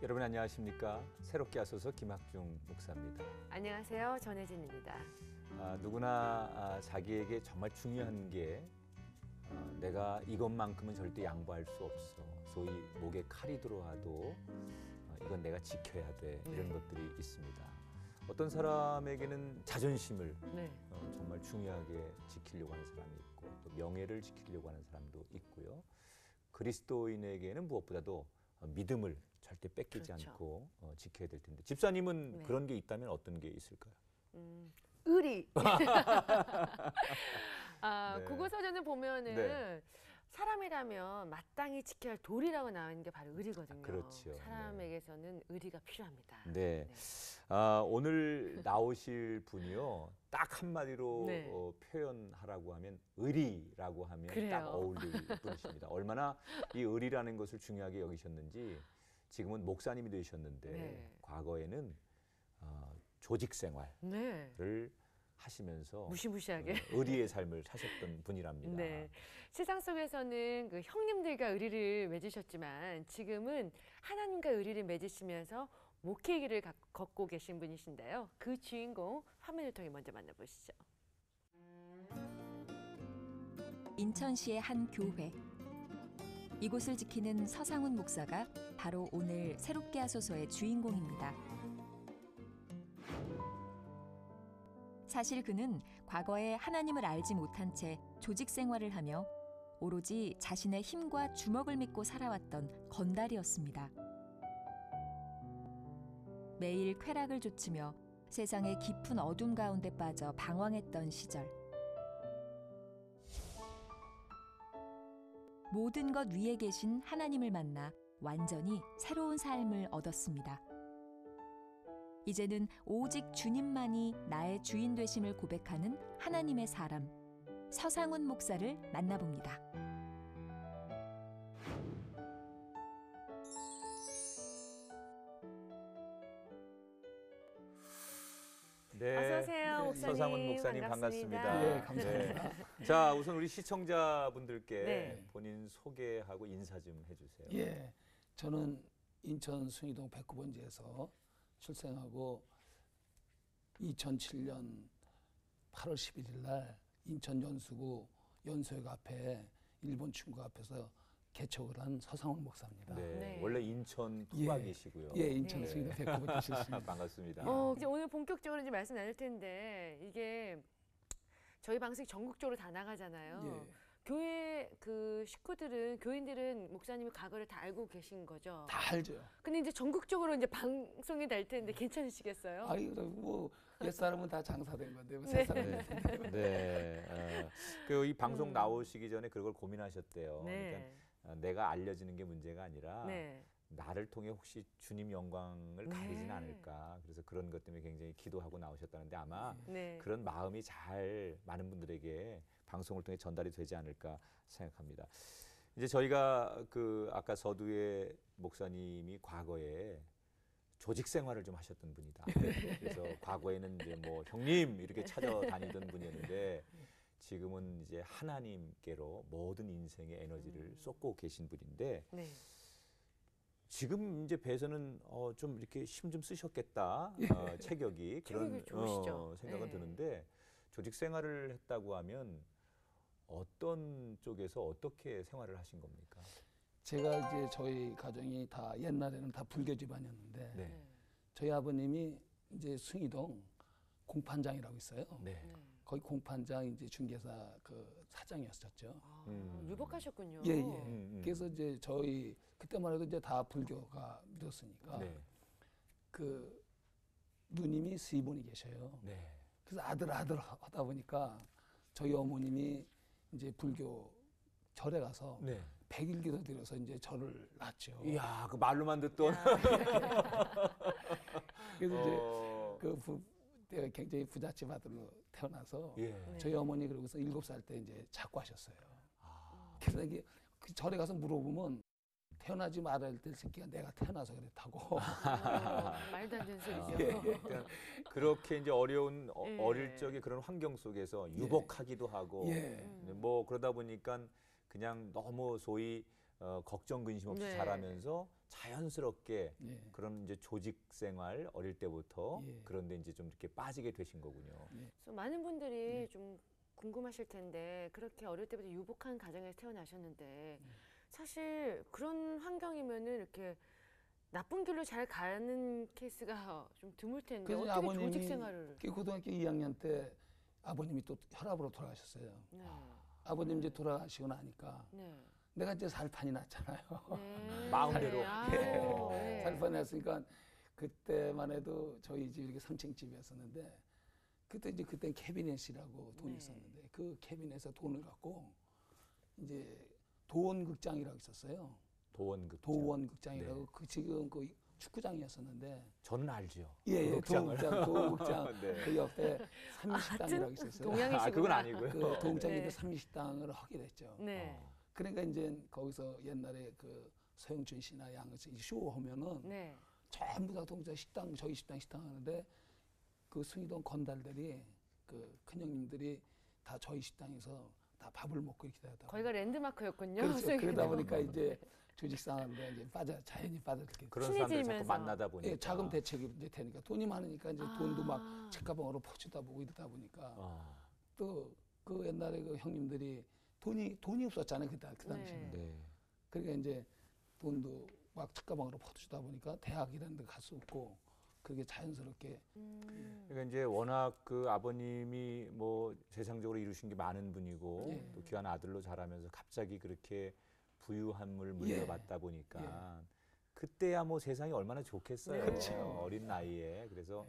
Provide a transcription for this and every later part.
여러분 안녕하십니까? 새롭게 하소서 김학중 목사입니다. 안녕하세요. 전혜진입니다. 누구나 자기에게 정말 중요한 게 내가 이것만큼은 절대 양보할 수 없어. 소위 목에 칼이 들어와도 이건 내가 지켜야 돼. 이런 것들이 있습니다. 어떤 사람에게는 자존심을 정말 중요하게 지키려고 하는 사람이 있고 또 명예를 지키려고 하는 사람도 있고요. 그리스도인에게는 무엇보다도 믿음을 절대 뺏기지 않고 지켜야 될 텐데 집사님은 그런 게 있다면 어떤 게 있을까요? 의리. 국어사전을 보면은 사람이라면 마땅히 지켜야 할 도리라고 나오는 게 바로 의리거든요. 그렇죠. 사람에게서는 의리가 필요합니다. 네. 오늘 나오실 분이요. 딱 한마디로 표현하라고 하면 의리라고 하면 그래요. 딱 어울릴 분이십니다. 얼마나 이 의리라는 것을 중요하게 여기셨는지 지금은 목사님이 되셨는데 과거에는 조직 생활을 하시면서 무시무시하게 의리의 삶을 사셨던 분이랍니다. 네. 세상 속에서는 그 형님들과 의리를 맺으셨지만 지금은 하나님과 의리를 맺으시면서 목회 길을 걷고 계신 분이신데요. 그 주인공 화면을 통해 먼저 만나보시죠. 인천시의 한 교회. 이곳을 지키는 서상훈 목사가 바로 오늘 새롭게 하소서의 주인공입니다. 사실 그는 과거에 하나님을 알지 못한 채 조직 생활을 하며 오로지 자신의 힘과 주먹을 믿고 살아왔던 건달이었습니다. 매일 쾌락을 좇으며 세상의 깊은 어둠 가운데 빠져 방황했던 시절. 모든 것 위에 계신 하나님을 만나 완전히 새로운 삶을 얻었습니다. 이제는 오직 주님만이 나의 주인 되심을 고백하는 하나님의 사람, 서상훈 목사를 만나봅니다. 네, 어서 오세요, 목사님. 서상훈 목사님 반갑습니다. 네, 감사합니다. 자, 우선 우리 시청자분들께 본인 소개하고 인사 좀 해주세요. 예, 저는 인천 숭이동 109번지에서 출생하고 2007년 8월 11일 날 인천 연수구 연수역 앞에 일본 친구 앞에서 개척을 한 서상훈 목사입니다. 네, 원래 인천 토박이시고요. 예, 인천 숭이동 109번지 출신입니다. 반갑습니다. 이제 오늘 본격적으로 이제 말씀 나눌 텐데 이게 저희 방송이 전국적으로 다 나가잖아요. 예. 교회 그 식구들은 교인들은 목사님의 과거를 다 알고 계신 거죠. 다 알죠. 근데 이제 전국적으로 이제 방송이 될 텐데 괜찮으시겠어요? 아니 뭐 옛사람은 다 장사된 건데 뭐 새사람은 이 방송 나오시기 전에 그걸 고민하셨대요. 네. 그러니까 내가 알려지는 게 문제가 아니라 네. 나를 통해 혹시 주님 영광을 가리진 않을까. 그래서 그런 것 때문에 굉장히 기도하고 나오셨다는데 아마 그런 마음이 잘 많은 분들에게 방송을 통해 전달이 되지 않을까 생각합니다. 이제 저희가 아까 서두에 목사님이 과거에 조직 생활을 좀 하셨던 분이다. 그래서 과거에는 이제 뭐 형님 이렇게 찾아다니던 분이었는데 지금은 이제 하나님께로 모든 인생의 에너지를 쏟고 계신 분인데 지금 이제 배에서는 좀 이렇게 힘 좀 쓰셨겠다. 체격이 그런 생각은 드는데 조직 생활을 했다고 하면 어떤 쪽에서 어떻게 생활을 하신 겁니까? 제가 이제 저희 가정이 다 옛날에는 다 불교 집안이었는데 저희 아버님이 이제 숭이동 공판장이라고 있어요. 거기 공판장 이제 중개사 그 사장이었었죠. 유복하셨군요. 예. 그래서 이제 저희 그때만 해도 이제 다 불교가 믿었으니까 그 누님이 세 분이 계셔요. 그래서 아들 하다 보니까 저희 어머님이 이제 불교 절에 가서 100일 기도 드려서 이제 저를 낳았죠. 이야, 그 말로만 듣던. 그래서 이제 내가 굉장히 부잣집 아들로 태어나서 저희 어머니 그러고서 7살 때 이제 작고하셨어요. 그래서 이게 그 절에 가서 물어보면 태어나지 말아야 될 새끼가 내가 태어나서 그랬다고. 말도 안 되는 소리죠. 그러니까 그렇게 이제 어려운 어릴 적에 그런 환경 속에서 유복하기도 하고 뭐 그러다 보니까 그냥 너무 소위 걱정 근심 없이 네. 자라면서 자연스럽게 예. 그런 이제 조직 생활 어릴 때부터 예. 그런데 이제 좀 이렇게 빠지게 되신 거군요. 그래서 많은 분들이 좀 궁금하실 텐데 그렇게 어릴 때부터 유복한 가정에서 태어나셨는데 사실 그런 환경이면은 이렇게 나쁜 길로 잘 가는 케이스가 좀 드물 텐데 그래서 어떻게 아버님이 조직 생활을? 고등학교 2학년 때 아버님이 또 혈압으로 돌아가셨어요. 네. 아버님 이제 돌아가시고 나니까 네. 내가 이제 살판이 났잖아요. 네. 마음대로. 아, 예. 네. 살판이 났으니까 그때만 해도 저희 집 이렇게 3층 집이었었는데 그때 이제 그때 캐비넷이라고 돈이 네. 있었는데 그 캐비넷에서 돈을 갖고 이제 도원극장이라고 있었어요. 도원극장. 도원극장이라고 네. 그 지금 그 축구장이었었는데 저는 알죠. 예, 극장을. 도극장 네. 그 옆에 삼미식당이라고 있었어요. 동양이시구나. 아, 그건 아니고요. 그 도극장인데 네. 삼미식당을 하게 됐죠. 네. 그러니까 이제 거기서 옛날에 그 서영춘 씨나 양은씨 쇼 하면은 네. 전부 다 동자 식당 저희 식당 하는데 그 승이동 건달들이 그 큰형님들이 다 저희 식당에서 다 밥을 먹고 이렇게 되다. 거기가 랜드마크였군요. 그렇죠. 그러다 선생님. 보니까 이제 조직상한데 이제 자연히 빠졌게. 그런 사람들 자꾸 친해지면서. 만나다 보니까. 예, 자금 대책이 이제 되니까 돈이 많으니까 이제 돈도 막 아. 책가방으로 퍼주다 보고 이러다 보니까 어. 또 그 옛날에 그 형님들이 돈이 없었잖아요 그 당시에는. 네. 그러니까 이제 돈도 막 책가방으로 퍼주다 보니까 대학 이런 데 갈 수 없고 그게 자연스럽게 그러니까 이제 워낙 그 아버님이 뭐 세상적으로 이루신 게 많은 분이고 예. 또 귀한 아들로 자라면서 갑자기 그렇게 부유함을 물려받다 보니까 그때야 뭐 세상이 얼마나 좋겠어요. 네. 그렇죠. 어린 나이에. 그래서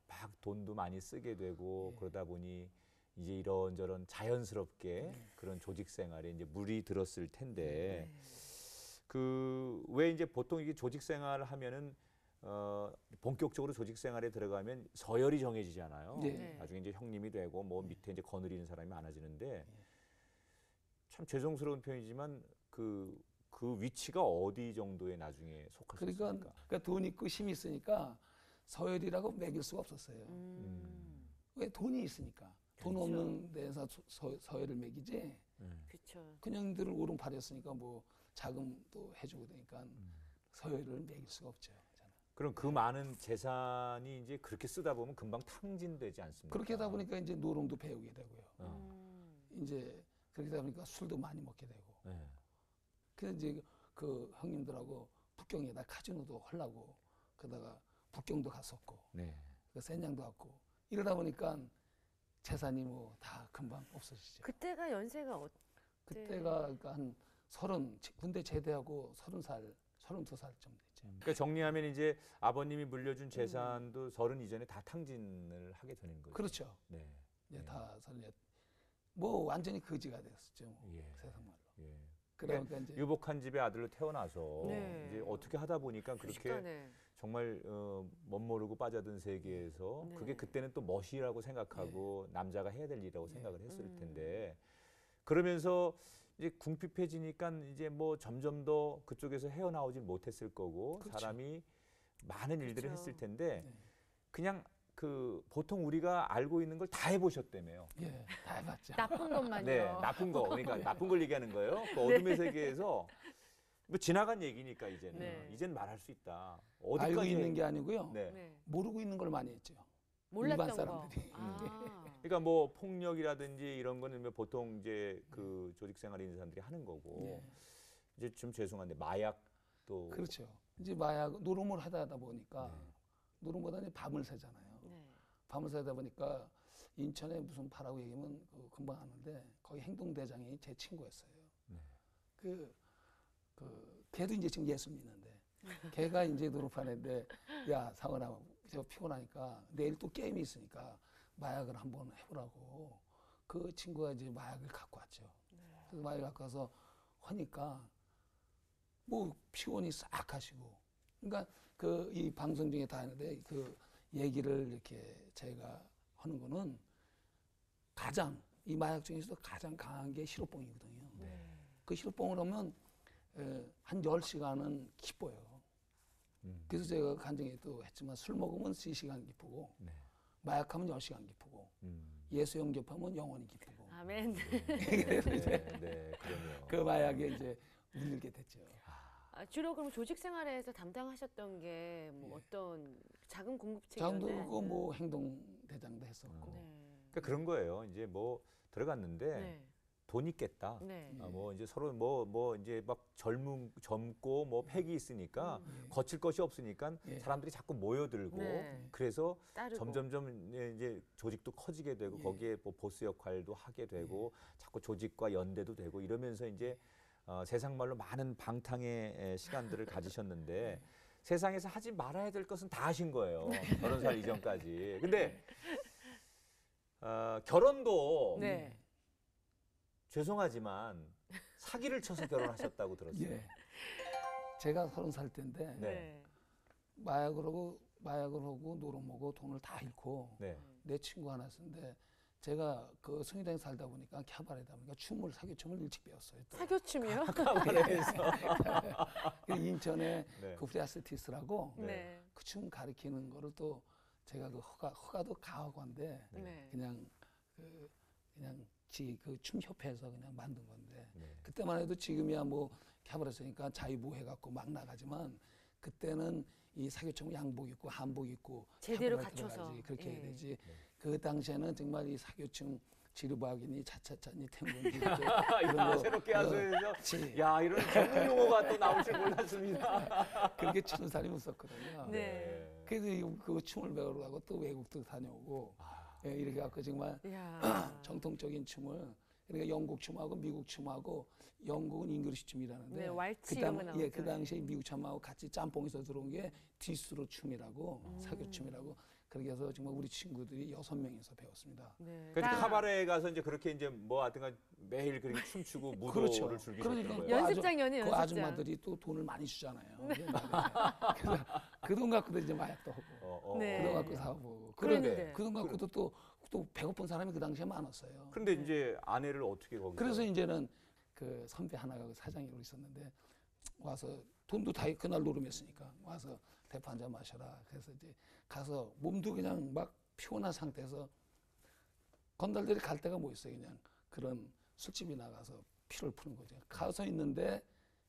막 돈도 많이 쓰게 되고 예. 그러다 보니 이제 이런저런 자연스럽게 그런 조직 생활에 이제 물이 들었을 텐데 그 왜 이제 보통 이게 조직 생활을 하면은 본격적으로 조직 생활에 들어가면 서열이 정해지잖아요. 네. 나중에 이제 형님이 되고 뭐 밑에 이제 거느리는 사람이 많아지는데 참 죄송스러운 표현이지만 그 위치가 어디 정도에 나중에 속하셨습니까? 그러니까 돈 있고 힘이 있으니까 서열이라고 매길 수가 없었어요. 왜 돈이 있으니까. 돈 그렇죠. 없는 데서 서열을 매기지. 그렇죠. 큰형들을 오른팔이었으니까 뭐 자금도 해주고 되니까 서열을 매길 수가 없죠. 저는. 그럼 그 많은 재산이 이제 그렇게 쓰다 보면 금방 탕진되지 않습니까? 그렇게 하다 보니까 이제 노름도 배우게 되고요. 음. 이제 그렇게 하다 보니까 술도 많이 먹게 되고. 네. 그래서 이제 그 형님들하고 북경에다 카지노도 하려고 그러다가 북경도 갔었고 네. 그 센양도 갔고 이러다 보니까 재산이 뭐 다 금방 없어지죠. 그때가 연세가 그때가 그러니까 한 30, 군대 제대하고 30살, 32살쯤 됐죠. 그러니까 정리하면 이제 아버님이 물려준 재산도 30 이전에 다 탕진을 하게 되는 거죠. 그렇죠. 네. 이제 네. 다 30, 뭐 완전히 거지가 됐었죠. 뭐 예. 세상말로. 예. 그러니까 이제 유복한 집의 아들로 태어나서 네. 이제 어떻게 하다 보니까 그렇게 순식간에. 정말 멋모르고 빠져든 세계에서 네. 그게 그때는 또 멋이라고 생각하고 남자가 해야 될 일이라고 네. 생각을 했을 텐데 그러면서 이제 궁핍해지니까 이제 뭐 점점 더 그쪽에서 헤어나오질 못했을 거고 그렇죠. 사람이 많은 일들을 그렇죠. 했을 텐데 네. 그냥 그 보통 우리가 알고 있는 걸 다 해보셨다며요. 예, 다 해봤죠. 나쁜 것만요. 네, 나쁜 거. 그러니까 나쁜 걸 얘기하는 거예요. 그 어둠의 세계에서 뭐 지나간 얘기니까 이제는 네. 이젠 말할 수 있다. 알고 어디까지 있는 게 아니고요. 네. 네. 모르고 있는 걸 많이 했죠. 몰랐던 일반 사람들이. 거. 아. 그러니까 뭐 폭력이라든지 이런 거는 보통 이제 그 조직 생활에 있는 사람들이 하는 거고 네. 이제 좀 죄송한데 마약도 그렇죠. 이제 마약 노름을 하다 보니까 네. 노름보다 이제 밤을 새잖아요. 네. 밤을 새다 보니까 인천에 무슨 파라고 얘기하면 금방 아는데 거기 행동대장이 제 친구였어요. 네. 그 걔도 이제 지금 예수 믿는데 걔가 이제 노름판인데 야 상원아 저 피곤하니까 내일 또 게임이 있으니까 마약을 한번 해보라고 그 친구가 이제 마약을 갖고 왔죠. 그래서 마약을 갖고 와서 하니까 뭐 피곤이 싹 가시고 그러니까 그 이 방송 중에 다 하는데 그 얘기를 이렇게 제가 하는 거는 가장 이 마약 중에서도 가장 강한 게 시로뽕이거든요. 그 시로뽕을 하면 한 10시간은 기뻐요. 그래서 제가 간증에 또 했지만 술 먹으면 3시간 기쁘고 네. 마약하면 10시간 기쁘고 예수 영접하면 영원히 기쁘고 아멘. 네, 네, 그러네요. 그 마약에 이제 물리게 됐죠. 주로 그럼 조직 생활에서 담당하셨던 게 뭐 예. 어떤 자금 공급책이었나요? 장도 그거 뭐 행동 대장도 했었고. 네. 그러니까 그런 거예요. 이제 뭐 들어갔는데 네. 돈 있겠다. 네. 뭐 이제 서로 뭐 이제 막 젊고 뭐 팩이 있으니까 예. 거칠 것이 없으니까 예. 사람들이 자꾸 모여들고 네. 그래서 따르고. 점점점 이제 조직도 커지게 되고 예. 거기에 뭐 보스 역할도 하게 되고 자꾸 조직과 연대도 되고 이러면서 이제 세상 말로 많은 방탕의 시간들을 가지셨는데 세상에서 하지 말아야 될 것은 다 하신 거예요. 30살 이전까지. 근데 결혼도 네. 죄송하지만 사기를 쳐서 결혼하셨다고 들었어요. 예. 제가 30살 때인데 네. 마약을 하고 노름하고 돈을 다 잃고 네. 내 친구 하나 있었는데 제가 그 성의당에 살다 보니까 캬바레다 보니까 사교춤을 일찍 배웠어요. 또. 사교춤이요? 그 인천에 네. 그 프리아스티스라고 네. 그 춤 가르치는 거를 또 제가 그 허가도 가학원데 네. 그냥 그 춤 협회에서 그냥 만든 건데 네. 그때만 해도 지금이야 뭐 캬바레스니까 자유부 해갖고 막 나가지만 그때는 이 사교춤 양복 입고 한복 입고 제대로 캬바레 갖춰서. 들어가지, 그렇게 예. 해야 되지. 그 당시에는 정말 이 사교춤 지르박이니 차차차니 탱고니 이렇게 야, 새롭게 하셔서 그치. 야 이런 전문 용어가 또 나올 줄 몰랐습니다. 그렇게 추는 사람이 없었거든요. 네. 그래서 그 춤을 배우러 가고 또 외국도 다녀오고 예, 이렇게 갖고 정말 이야. 정통적인 춤을 그러니까 영국 춤하고 미국 춤하고 영국은 잉글리시 춤이라는데 네, 왈츠 이런 거 나오죠. 그 당시에 미국 춤하고 같이 짬뽕에서 들어온 게 디스로 춤이라고 사교 춤이라고 그렇게 해서 정말 우리 친구들이 6명이서 배웠습니다. 네. 그래서 다 카바레에 가서 이제 그렇게 이제 뭐 하여튼간 매일 그렇게 춤추고 무도를 그렇죠. 즐기셨던 그러니까 거예요. 연습장이요, 그 연습장. 아줌마들이 또 돈을 많이 주잖아요. 그래서 그 돈 갖고도 이제 마약도 하고 네. 그 돈 갖고 사고 그런데. 그 돈 갖고도 또 배고픈 사람이 그 당시에 많았어요. 그런데 이제 아내를 어떻게 거기서 그래서 이제는 그 선배 하나가 그 사장으로 있었는데 와서 돈도 다 그날 노름했으니까 와서 대파 한잔 마셔라. 그래서 이제 가서 몸도 그냥 막 피곤한 상태에서 건달들이 갈 데가 뭐 있어요. 그냥 그런 술집이 나가서 피를 푸는 거죠. 가서 있는데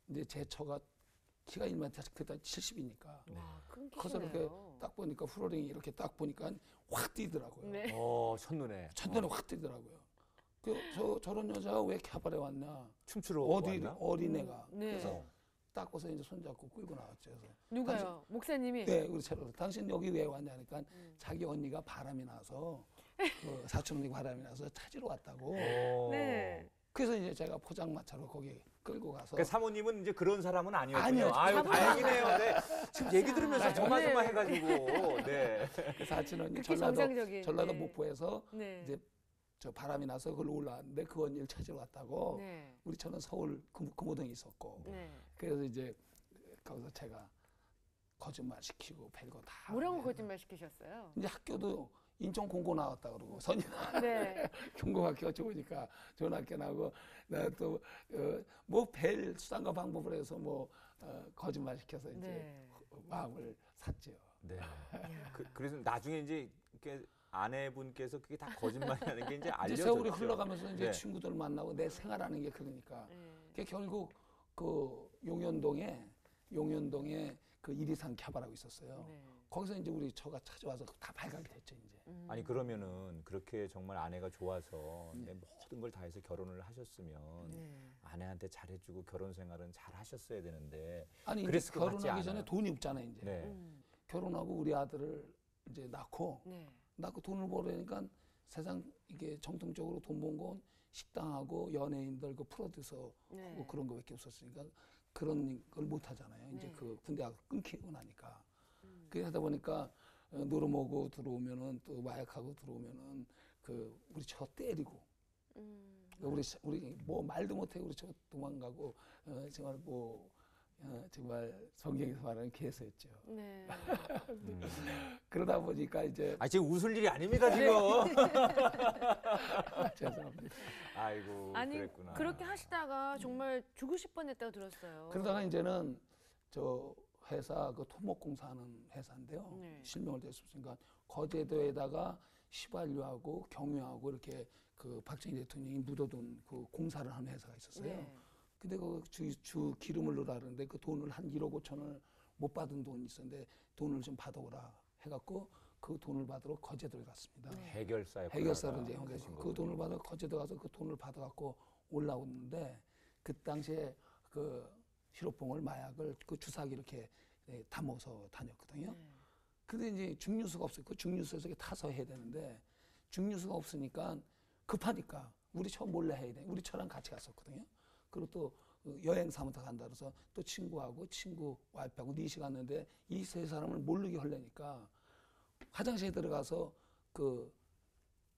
이제 제 처가 키가 1m 그때 70이니까 와, 큰 커서 이렇게 키시네요. 딱 보니까 프로링이 이렇게 딱 보니까 확 뛰더라고요. 네. 첫눈에 첫눈에 확 뛰더라고요. 저런 여자가 왜 캬바레 왔냐? 춤추러 어디 왔나? 어린애가. 네. 그래서 딱 봐서 이제 손잡고 끌고 나왔죠. 그래서 누가요? 목사님이? 네, 우리 차로 당신 여기 왜 왔냐니까 자기 언니가 바람이 나서 그 사촌 언니가 바람이 나서 찾으러 왔다고. 네. 그래서 이제 제가 포장마차로 거기 끌고 가서 그러니까 사모님은 이제 그런 사람은 아니었군요. 아니요, 아유 사모님. 다행이네요. 네. 지금 얘기 들으면서 네. 조마조마해가지고 네. 그 사촌 언니 그렇게 정상적인. 전라도 네. 목포에서 네. 이제 저 바람이 나서 그걸 올라왔는데 그 언니를 찾으러 왔다고. 네. 우리 저는 서울 금호동에 있었고. 네. 그래서 이제 거기서 제가 거짓말 시키고 별거 다. 뭐라고 하고 거짓말 시키셨어요? 이제 학교도 인천 공고 나왔다 그러고 선이 네. 경고학교 좋으니까 좋은 학교 나오고 나 또 뭐 별 수단과 방법을 해서 뭐 거짓말 시켜서 이제 네. 마음을 샀죠. 네. 그래서 나중에 이제 이렇게 아내분께서 그게 다 거짓말이라는 게 이제 이제 알려졌죠. 세월이 흘러가면서 이제 네. 친구들 만나고 내 생활하는 게 그러니까 네. 그게 결국 그 용현동에 그 이리산 캬바라고 있었어요. 네. 거기서 이제 우리 처가 찾아와서 다 발각이 됐죠 이제. 아니 그러면은 그렇게 정말 아내가 좋아서 내 모든 걸 다해서 결혼을 하셨으면 네. 아내한테 잘해주고 결혼 생활은 잘 하셨어야 되는데 아니 이제 그랬을 것 같지 결혼하기 전에 않아요? 돈이 없잖아요 이제. 네. 결혼하고 우리 아들을 이제 낳고 네. 돈을 벌으니까 세상 이게 정통적으로 돈 번 건 식당하고 연예인들 그 프로듀서 네. 뭐 그런 거밖에 없었으니까 그런 걸 못 하잖아요. 이제 네. 그 군대 가서 끊기고 나니까. 그래 하다 보니까 노름하고 들어오면은 또 마약하고 들어오면은 그 우리 처 때리고 우리 뭐 말도 못해 우리 처 도망가고 정말 뭐 정말 성경에서 말하는 개새였죠. 네. 그러다 보니까 이제 아 지금 웃을 일이 아닙니다 네. 지금. 죄송합니다. 아이고 아니 그랬구나. 그렇게 하시다가 정말 죽으실 뻔했다고 들었어요. 그러다가 이제는 저 회사 그 토목공사 하는 회사인데요. 네. 실명을 댔으니까 거제도에다가 휘발유하고 경유하고 이렇게 그 박정희 대통령이 묻어둔 그 공사를 하는 회사가 있었어요. 네. 근데 그 주 기름을 넣으라 그러는데 그 돈을 한 1억 5천을 못 받은 돈이 있었는데 돈을 좀 받아오라 해갖고 그 돈을 받으러 거제도에 갔습니다. 해결사였구나. 해결사로 이제 그 돈을 받아 거제도 가서 그 돈을 받아갖고 올라오는데 그 당시에 그 시로봉을 마약을 그 주사기 이렇게 담아서 다녔거든요. 근데 이제 중류수가 없어요. 그 중류수에서 타서 해야 되는데 중류수가 없으니까 급하니까 우리 차 몰래 해야 돼. 우리 차랑 같이 갔었거든요. 그리고 또 여행 사무터 간다 그래서 또 친구하고 친구 와이프하고 4시 갔는데 이 세 사람을 모르게 하려니까 화장실에 들어가서 그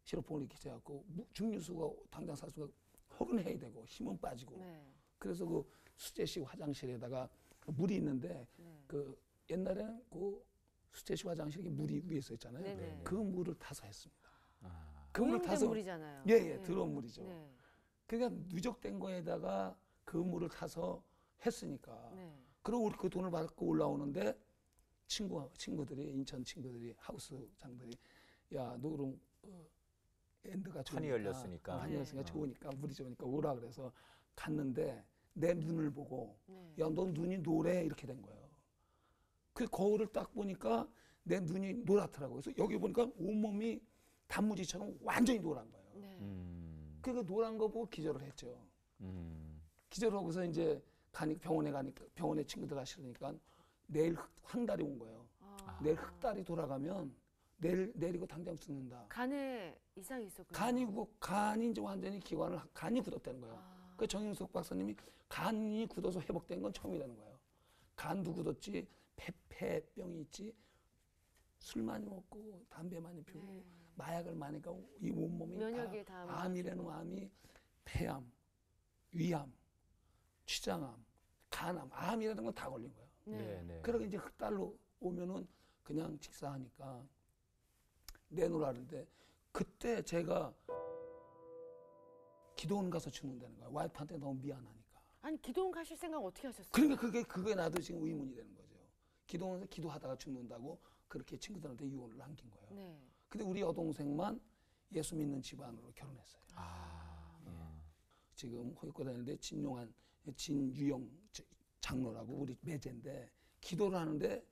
시로봉을 이렇게 재갖고 중류수가 당장 살 수가 허근해야 되고 힘은 빠지고 그래서 그 수제식 화장실에다가 물이 있는데 그 옛날에는 그 수제식 화장실에 물이 위에 있어 있잖아요. 그 물을 타서 했습니다. 그 물을 타서 물이잖아요. 예, 들어온 물이죠. 그러니까 누적된 거에다가 그 물을 타서 했으니까. 그리고 우리 그 돈을 받고 올라오는데 친구들이 인천 친구들이 하우스장들이 야, 너 그럼 엔드가 좋으니까 판이 열렸으니까 판이 열렸으니까 좋으니까 물이 좋으니까 오라 그래서 갔는데 내 눈을 보고 야, 너 눈이 노래 이렇게 된 거예요. 그 거울을 딱 보니까 내 눈이 노랗더라고요. 그래서 여기 보니까 온몸이 단무지처럼 완전히 노란 거예요. 그 노란 거 보고 기절을 했죠. 기절을 하고서 이제 병원에 가니까 병원에 친구들 가시니까 내일 황달이 온 거예요. 내일 흑달이 돌아가면 내리고 당장 죽는다. 간에 이상이 있었군요. 간이 이제 완전히 간이 굳었다는 거예요. 그 정영석 박사님이 간이 굳어서 회복된 건 처음이라는 거예요. 간도 굳었지 폐병이 있지 술 많이 먹고 담배 많이 피우고 마약을 많이 가고 이 온몸이 다 암이라는 암이 폐암, 위암, 췌장암, 간암, 암이라는 건 다 걸린 거예요. 그러고 이제 흑달로 오면은 그냥 직사하니까 내놓으라는데 그때 제가 기도원 가서 죽는다는 거야. 와이프한테 너무 미안하니까. 아니 기도원 가실 생각 어떻게 하셨어요? 그러니까 그게 나도 지금 의문이 되는 거죠. 기도원에서 기도하다가 죽는다고 그렇게 친구들한테 유언을 남긴 거예요. 근데 우리 여동생만 예수 믿는 집안으로 결혼했어요. 지금 호역고 다니는데 진유영 장로라고 우리 매제인데 기도를 하는데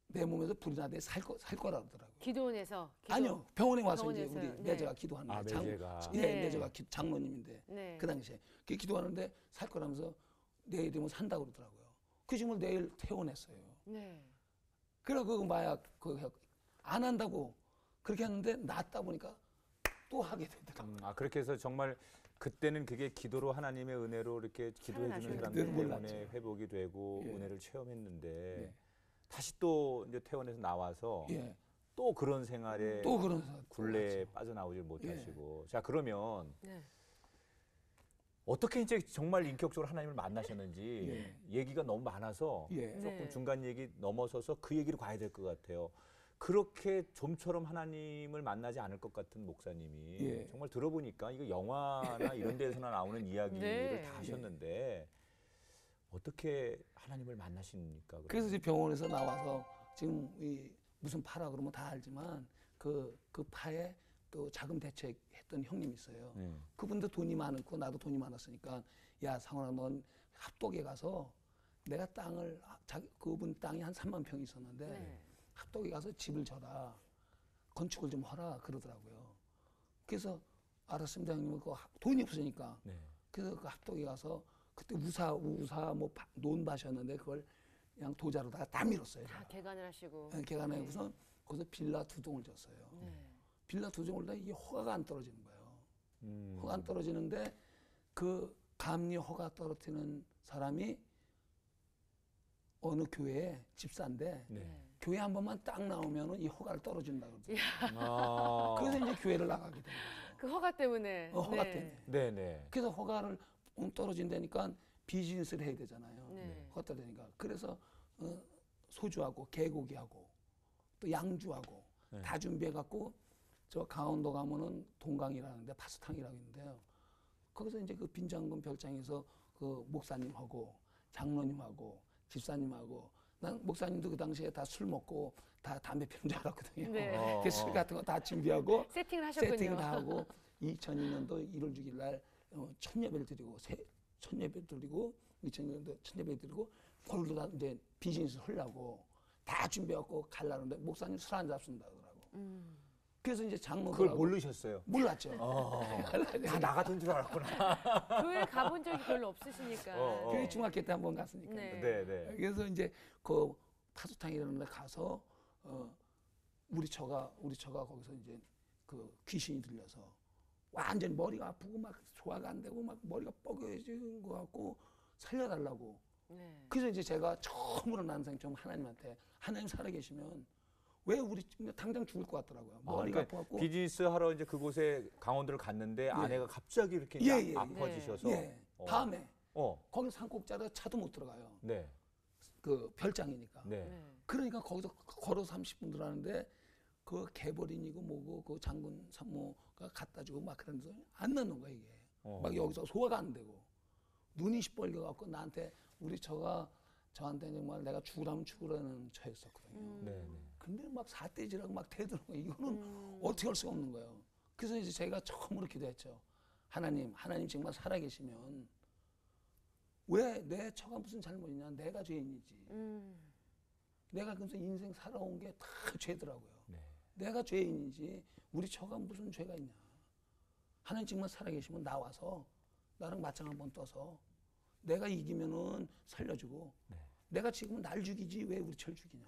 내 몸에서 불이 나대 살 거라 그러더라고요. 기도원에서? 아니요. 병원에 와서 이제 병원에서요? 우리 매제가 기도하는데 매제가. 매제가 장로님인데 그 당시에 기도하는데 살 거라면서 내일이면 산다고 그러더라고요. 그 지금 내일 퇴원했어요. 그래서 그 마약 안 한다고 그렇게 했는데 낫다 보니까 또 하게 되더라고요. 그렇게 해서 정말 그때는 그게 기도로 하나님의 은혜로 이렇게 기도해 주는 사람들 때문에 회복이 되고 은혜를 체험했는데 다시 또 이제 퇴원해서 나와서 또 그런 생활에 굴레에 빠져나오질 못하시고 자 그러면 어떻게 이제 정말 인격적으로 하나님을 만나셨는지 얘기가 너무 많아서 조금 중간 얘기 넘어서서 그 얘기로 가야 될 것 같아요. 그렇게 좀처럼 하나님을 만나지 않을 것 같은 목사님이 정말 들어보니까 이거 영화나 이런 데서나 나오는 이야기를 다 하셨는데 어떻게 하나님을 만나십니까? 그래서 이제 병원에서 나와서 지금 무슨 파라 그러면 다 알지만 그 파에 또 자금 대책했던 형님이 있어요. 그분도 돈이 많고 나도 돈이 많았으니까 야 상원아 넌 합독에 가서 내가 땅을 그분 땅이 한 3만 평이 있었는데 합독에 가서 집을 져라 건축을 좀 하라 그러더라고요. 그래서 알았습니다 형님은 돈이 없으니까 그래서 그 합독에 가서 그때 우사 뭐 논밭이었는데 그걸 그냥 도자로다가 다 밀었어요. 다 개간을 하시고. 개간을 해서 거기서 빌라 2동을 졌어요. 빌라 2동을 다 이게 허가가 안 떨어지는 거예요. 허가 안 떨어지는데 그 감리 허가 떨어뜨리는 사람이 어느 교회에 집사인데 교회 한 번만 딱 나오면은 이 허가를 떨어진다고 그러더라고요. 그래서 이제 교회를 나가게 된 거죠. 그 허가 때문에. 허가 때문에. 그래서 허가를 떨어진다니까 비즈니스를 해야 되잖아요. 허가 떨어지니까. 그래서 소주하고 개고기하고 또 양주하고 다 준비해갖고 저 강원도 가면은 동강이라는데 파수탕이라고 있는데요. 거기서 이제 그 빈장군 별장에서 그 목사님하고 장로님하고 집사님하고 난 목사님도 그 당시에 다 술 먹고 다 담배 피는 줄 알았거든요. 그 술 같은 거 다 준비하고 세팅을 하셨군요. 세팅을 다 하고 2002년도 1월 6일 날 천여배를 드리고 첫 예배 드리고 2000년도 첫 예배 드리고 거기로 다 이제 비즈니스 하려고 다 준비해갖고 가려는데 목사님 술 안 잡순다 그러더라고. 그래서 이제 장로들하고 그걸 모르셨어요? 몰랐죠. 다 나 같은 줄 알았구나. 교회 가본 적이 별로 없으시니까. 교회 중학교 때 한 번 갔으니까. 네. 네. 그래서 이제 그 파도탕이라는 데 가서 우리 처가 거기서 이제 그 귀신이 들려서 완전 머리가 아프고 막 소화가 안 되고 막 머리가 뻐개진 것 같고 살려달라고. 네. 그래서 이제 제가 처음으로 난생 좀 하나님한테 하나님 살아계시면 왜 우리 당장 죽을 것 같더라고요. 머리가 그러니까 아파갖고. 비즈니스 하러 이제 그곳에 강원도를 갔는데 아내가 갑자기 이렇게 아파지셔서 밤에 어. 거기 산꼭자라 차도 못 들어가요. 네. 그 별장이니까. 네. 네. 그러니까 거기서 걸어서 30분 들어가는데 그 개벌인이고 뭐고 그 장군 산모가 갖다 주고 막 그러면서 안 나는 거야 이게. 막 여기서 소화가 안 되고 눈이 시뻘게 갖고 나한테 우리 처가 저한테 정말 내가 죽으라면 죽으라는 처였었거든요. 네. 근데 막 사태질하고 막 대드는 거예요. 이거는 어떻게 할 수가 없는 거예요. 그래서 이제 제가 처음으로 기도했죠. 하나님 정말 살아계시면 왜 내 처가 무슨 잘못이냐? 내가 죄인이지. 내가 그래서 인생 살아온 게 다 죄더라고요. 네. 내가 죄인이지 우리 처가 무슨 죄가 있냐? 하나님 정말 살아계시면 나와서 나랑 맞짱 한번 떠서 내가 이기면은 살려주고 내가 지금은 날 죽이지 왜 우리 처를 죽이냐?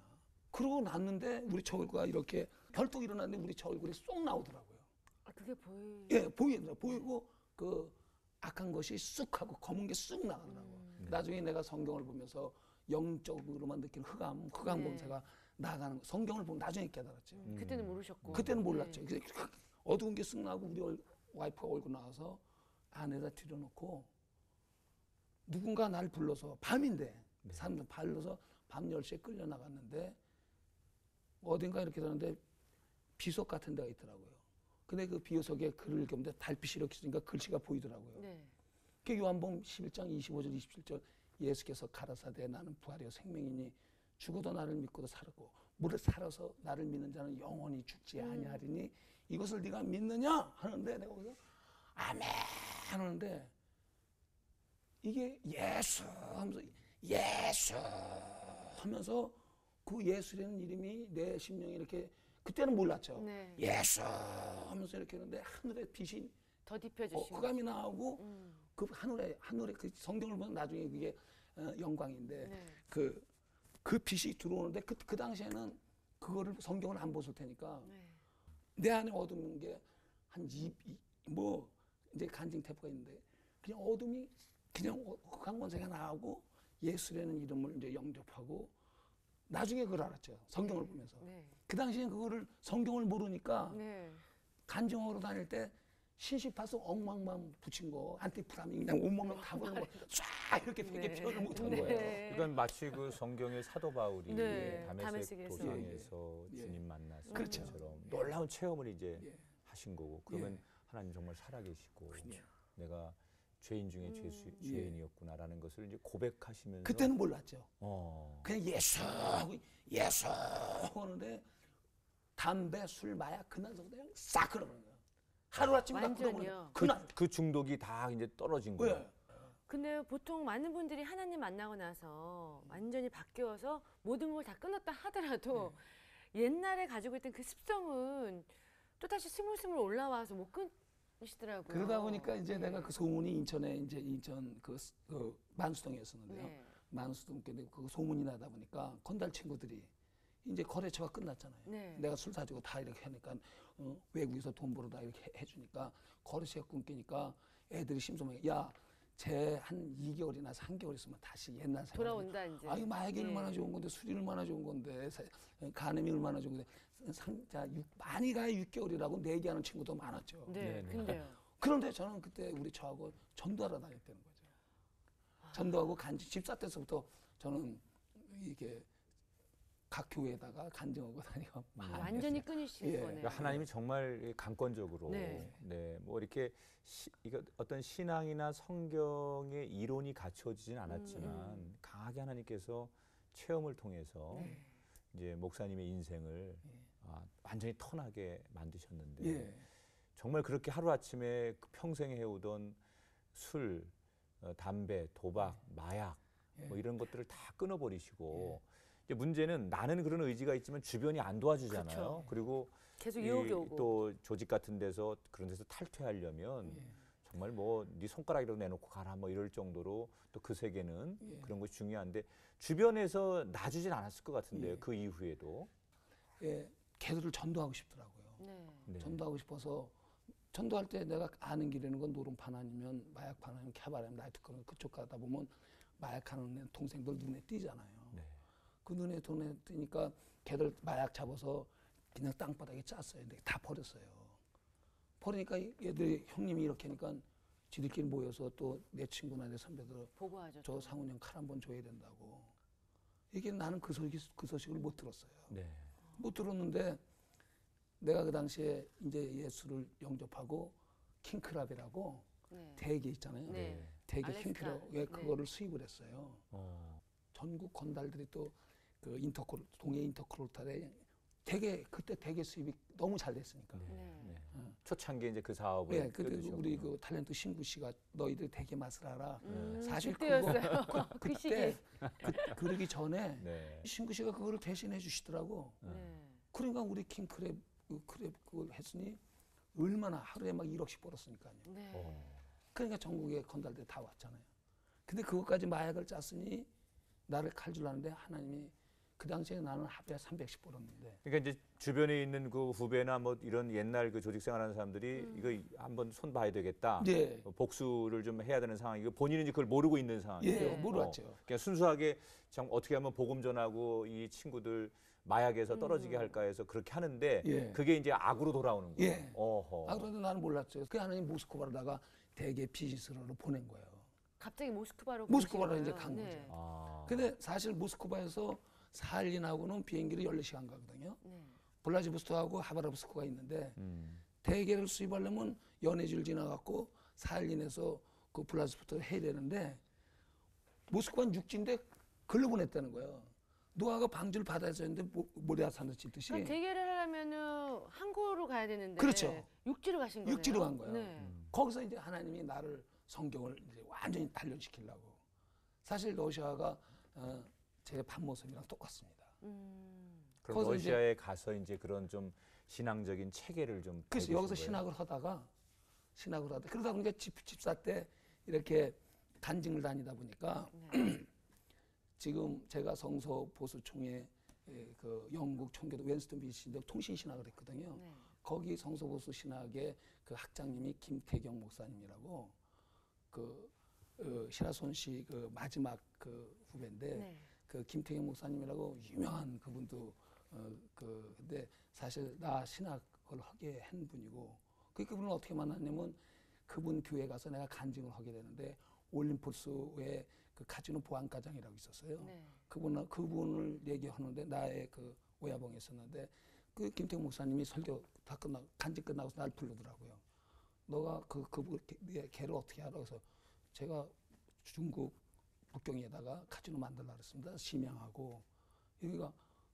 그러고 났는데 우리 처 얼굴가 이렇게 결뚝 일어났는데 우리 처 얼굴이 쏙 나오더라고요. 아, 그게 보이. 예, 보이고 그 악한 것이 쑥 하고 검은 게 쑥 나가더라고요. 나중에 내가 성경을 보면서 영적으로만 느끼는 흑암 범죄가 나가는 거. 성경을 보면 나중에 깨달았죠. 그때는 모르셨고. 그때는 몰랐죠. 그래서 어두운 게 쑥 나고 우리 와이프가 얼굴 나와서 안에다 들여놓고 누군가 날 불러서 밤인데 사람들 불러서 밤 10시에 끌려 나갔는데 어딘가 이렇게 되는데 비석 같은 데가 있더라고요. 근데 그 비석에 글을 겼는데 달빛이 이렇게 있으니까 글씨가 보이더라고요. 네. 그 요한복음 11장 25절 27절 예수께서 가라사대 나는 부활이요 생명이니 죽어도 나를 믿고도 살고 무릇 살아서 나를 믿는 자는 영원히 죽지 아니하리니 이것을 네가 믿느냐 하는데 내가 거기서 아멘 하는데 이게 예수 하면서 그 예수라는 이름이 내 심령에 이렇게 그때는 몰랐죠. 네. 예수 하면서 이렇게 했는데 하늘에 빛이 더 딥혀주시고. 흑암이 나오고 그 하늘에 그 성경을 보면 나중에 그게 영광인데 네. 그 빛이 들어오는데 그 당시에는 그거를 성경을 안 보실 테니까 네. 내 안에 어둠인 게 한 뭐 이제 간증 태포가 있는데 그냥 어둠이 그냥 흑암 권세가 나오고 예수라는 이름을 이제 영접하고 나중에 그걸 알았죠. 성경을 보면서. 네. 그 당시엔 그거를 성경을 모르니까 네. 간증하러 다닐 때 신시파스 엉망만 붙인 거 안티프라민 그냥 온몸을 다 보는 거쫙 이렇게 되게 표현을 못한 거예요. 이건 마치 그 성경의 사도 바울이 네, 다메섹 다메섹에서. 도상에서 예. 주님 만났을 그렇죠. 것처럼 놀라운 체험을 이제 예. 하신 거고 그러면 예. 하나님 정말 살아계시고 그렇죠. 내가 죄인 중에 죄인이었구나라는 것을 이제 고백하시면서 그때는 몰랐죠. 어. 그냥 예수 하는데 담배, 술, 마약 그날부터 그냥 싹 끊어버린 거예요. 하루아침에 다 완전히요. 끊어버린 그날. 그 중독이 다 이제 떨어진 거예요. 왜? 근데 보통 많은 분들이 하나님 만나고 나서 완전히 바뀌어서 모든 걸 다 끊었다 하더라도 옛날에 가지고 있던 그 습성은 또 다시 스물스물 올라와서 못 끊으시더라고요. 그러다 보니까 이제 내가 그 소문이 인천에 이제 인천 그 만수동이었었는데요. 네. 만수동 그 소문이 나다 보니까 건달 친구들이 이제 거래처가 끝났잖아요. 네. 내가 술 사주고 다 이렇게 하니까 외국에서 돈 벌어다 이렇게 해주니까 거래처가 끊기니까 애들이 심소하게 야, 쟤 한 2개월이나 3개월 있으면 다시 옛날 생활 돌아온다 이제. 아니 마약이 얼마나 좋은 건데 술이 얼마나 좋은 건데 간음이 얼마나 좋은 건데 많이 가야 6개월이라고 내기하는 친구도 많았죠. 네. 네네. 근데요. 그런데 저는 그때 우리 저하고 전도하러 다녔다는 거죠. 전도하고 간증 집사 때서부터 저는 이게 각 교회에다가 간증하고 다니고 완전히 끊으신 예. 거네요. 그러니까 하나님이 정말 강권적으로 네. 뭐 이렇게 이거 어떤 신앙이나 성경의 이론이 갖춰지진 않았지만 강하게 하나님께서 체험을 통해서 이제 목사님의 인생을 완전히 턴하게 만드셨는데 예. 정말 그렇게 하루아침에 그 평생 해오던 술, 담배, 도박, 예. 마약 예. 뭐 이런 것들을 다 끊어버리시고 이제 문제는 나는 그런 의지가 있지만 주변이 안 도와주잖아요. 그렇죠. 그리고 계속 유혹이 오고. 또 조직 같은 데서 그런 데서 탈퇴하려면 예. 정말 뭐 네 손가락이라도 내놓고 가라 뭐 이럴 정도로 또 그 세계는 예. 그런 것이 중요한데 주변에서 놔주진 않았을 것 같은데요. 예. 그 이후에도. 예, 걔들을 전도하고 싶더라고요. 네. 네. 전도하고 싶어서 전도할 때 내가 아는 길이는 건 노름판 아니면 마약판 아니면 캐바레 나이트클럽 그쪽 가다 보면 마약하는 동생들 눈에 띄잖아요. 네. 그 눈에 띄니까 걔들 마약 잡아서 그냥 땅바닥에 짰어요. 근데 다 버렸어요. 버리니까 얘들이 형님이 이렇게 하니까 지들끼리 모여서 또 내 친구나 내 선배들 보고하죠. 저 상훈이 형 칼 한 번 줘야 된다고. 이게 나는 그 소식을 못 들었어요. 네. 못 들었는데 내가 그 당시에 이제 예수를 영접하고 킹크랍이라고 네. 대게 있잖아요. 네. 대게 알래스카. 킹크랍에 네. 그거를 수입을 했어요. 전국 건달들이 또 그 동해 인터크로탈에 되게 그때 대게 수입이 너무 잘 됐으니까. 네. 초창기에 이제 그 사업을 예, 그때 껴드셨군요. 우리 그 탤런트 신구 씨가 너희들 대게 맛을 알아. 사실 그때였어요. 그 시기. 그때 그러기 전에 네. 신구 씨가 그거를 대신해 주시더라고. 네. 그러니까 우리 킹크랩 크랩 그걸 했으니 얼마나 하루에 막 1억씩 벌었으니까요. 네. 그러니까 전국에 건달들 다 왔잖아요. 근데 그것까지 마약을 짰으니 나를 칼질하는데 하나님이 그 당시에 나는 하루에 300씩 벌었는데. 그러니까 이제 주변에 있는 그 후배나 뭐 이런 옛날 그 조직 생활하는 사람들이 이거 한번 손 봐야 되겠다. 예. 복수를 좀 해야 되는 상황이고 본인은 이제 그걸 모르고 있는 상황이에요. 예, 네. 몰랐죠. 그냥 순수하게 참 어떻게 하면 복음 전하고 이 친구들 마약에서 떨어지게 할까 해서 그렇게 하는데 예. 그게 이제 악으로 돌아오는 거예요. 예. 어허. 아, 그런데 나는 몰랐죠. 그 하나님 모스크바로다가 대개 비즈니스로 보낸 거예요. 갑자기 모스크바로 모스크바로 보내신 이제 거예요? 간 네. 거죠. 아. 근데 사실 모스크바에서 사할린하고는 비행기를 14시간 가거든요. 네. 블라지부스토크하고 하바롭스크가 있는데 음. 대게를 수입하려면 연해줄 지나갖고 사할린에서 그 블라지부스토크 해야 되는데 모스크바는 육지인데 글로 보냈다는 거예요. 노아가 방주를 바다에서 했는데 모리아산을 짓듯이 그러니까 대게를 하려면은 항구로 가야 되는데 그렇죠. 육지로 가신 거예요. 육지로 간 거예요. 네. 거기서 이제 하나님이 나를 성경을 이제 완전히 단련시키려고. 사실 러시아가 제 반모습이랑 똑같습니다. 그럼 거기서 러시아에 가서 이제 그런 좀 신앙적인 체계를 좀 그래서 배우신 여기서 거예요? 신학을 하다 그러다 보니까 집사 때 이렇게 간증을 다니다 보니까 네. 지금 제가 성서 보수총회 그 영국 청교도 웬스턴 BC인데 통신 신학을 했거든요. 네. 거기 성서 보수 신학의 그 학장님이 김태경 목사님이라고 그 시라손 씨 그 마지막 그 후배인데 네. 그 김태경 목사님이라고 유명한 그분도 근데 사실 나 신학을 하게 한 분이고 그분을 어떻게 만났냐면 그분 교회 가서 내가 간증을 하게 되는데 올림포스에 그 카지노 보안과장이라고 있었어요. 네. 그분을 얘기하는데 나의 그 오야봉에 있었는데 그 김태경 목사님이 설교 다 끝나고 간증 끝나고 날 부르더라고요. 너가 그분 걔를 어떻게 알아? 그래서 제가 중국 북경에다가 카지노 만들라 그랬습니다. 심양하고 여기가